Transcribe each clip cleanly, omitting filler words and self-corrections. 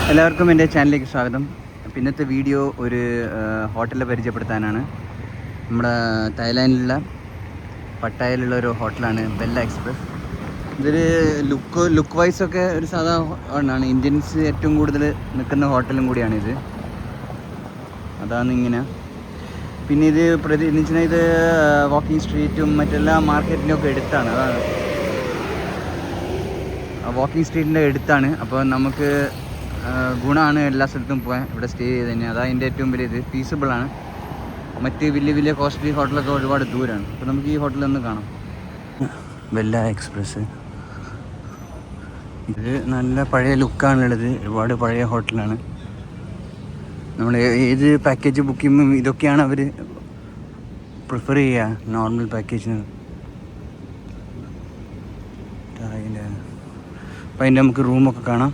എല്ലാവർക്കും എൻ്റെ ചാനലിലേക്ക് സ്വാഗതം. ഇന്നത്തെ വീഡിയോ ഒരു ഹോട്ടലിൽ പരിചയപ്പെടുത്താനാണ്. നമ്മുടെ തായ്ലാൻഡിലുള്ള പട്ടായയിലുള്ള ഒരു ഹോട്ടലാണ് ബെല്ല എക്സ്പ്രസ്. ഇതൊരു ലുക്ക് വൈസൊക്കെ ഒരു സാധാ ആണ്. ഇന്ത്യൻസ് ഏറ്റവും കൂടുതൽ നിൽക്കുന്ന ഹോട്ടലും കൂടിയാണിത്. അതാണ് ഇങ്ങനെ. പിന്നെ ഇത് എന്നുവെച്ചാൽ ഇത് വാക്കിംഗ് സ്ട്രീറ്റും മറ്റെല്ലാ മാർക്കറ്റിനും ഒക്കെ എടുത്താണ്. അതാണ് വാക്കിംഗ് സ്ട്രീറ്റിൻ്റെ അടുത്താണ്. അപ്പോൾ നമുക്ക് ഗുണമാണ് എല്ലാ സ്ഥലത്തും പോകാൻ, ഇവിടെ സ്റ്റേ ചെയ്ത് തന്നെ. അതാണ് അതിൻ്റെ ഏറ്റവും വലിയ ഇത്. ഫീസിബിളാണ്. മറ്റ് വലിയ കോസ്റ്റ്ലി ഹോട്ടലൊക്കെ ഒരുപാട് ദൂരമാണ്. അപ്പോൾ നമുക്ക് ഈ ഹോട്ടലൊന്ന് കാണാം. Bella express. ഇത് നല്ല പഴയ ലുക്കാണുള്ളത്. ഒരുപാട് പഴയ ഹോട്ടലാണ്. നമ്മൾ ഏത് പാക്കേജ് ബുക്ക് ചെയ്യുമ്പോൾ ഇതൊക്കെയാണ് അവർ പ്രിഫർ ചെയ്യുക, നോർമൽ പാക്കേജിന്. അപ്പോൾ അതിൻ്റെ നമുക്ക് റൂമൊക്കെ കാണാം.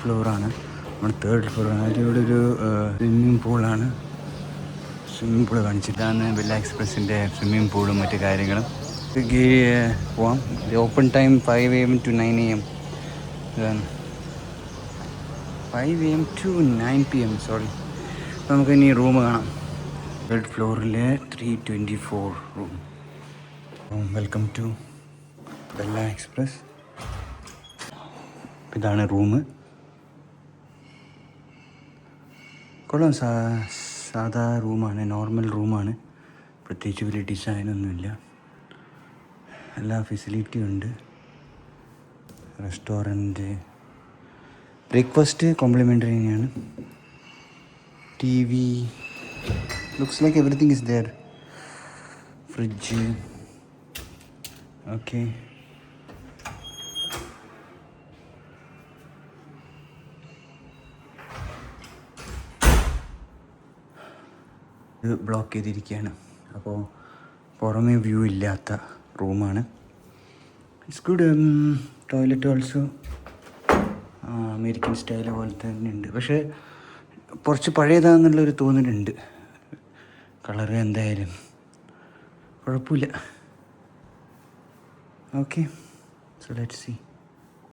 ഫ്ലോറാണ്, നമ്മുടെ 3rd ഫ്ലോറാണ്. അതിലൂടെ ഒരു സ്വിമ്മിംഗ് പൂളാണ്. സ്വിമ്മിംഗ് പൂള് കാണിച്ചിട്ടാണ് ബെല്ല എക്സ്പ്രസിൻ്റെ സ്വിമ്മിംഗ് പൂളും മറ്റു കാര്യങ്ങളും. പോവാം. Open time 5 AM to 9 AM. ഇതാണ് 5 AM to 9 PM. സോറി. അപ്പോൾ നമുക്ക് ഇനി റൂം കാണാം. 3rd ഫ്ലോറിലെ 324 room. Welcome to Bella Express. ഇതാണ് റൂം. കൊള്ളാം. സാധാ റൂമാണ്, നോർമൽ റൂമാണ്. പ്രത്യേകിച്ച് വലിയ ഡിസൈനൊന്നുമില്ല. എല്ലാ ഫെസിലിറ്റിയും ഉണ്ട്. റെസ്റ്റോറൻറ്റ്, ബ്രേക്ക്ഫാസ്റ്റ് കോംപ്ലിമെൻ്ററി തന്നെയാണ്. TV, looks like everything is there. Fridge, okay. ഇത് ബ്ലോക്ക് ചെയ്തിരിക്കുകയാണ്. അപ്പോൾ പുറമേ വ്യൂ ഇല്ലാത്ത റൂമാണ്. It's good. Toilet also American style പോലെ തന്നെ ഉണ്ട്. പക്ഷേ കുറച്ച് പഴയതാണെന്നുള്ളൊരു തോന്നലുണ്ട്. കളറ് എന്തായാലും കുഴപ്പമില്ല. Okay, so let's see.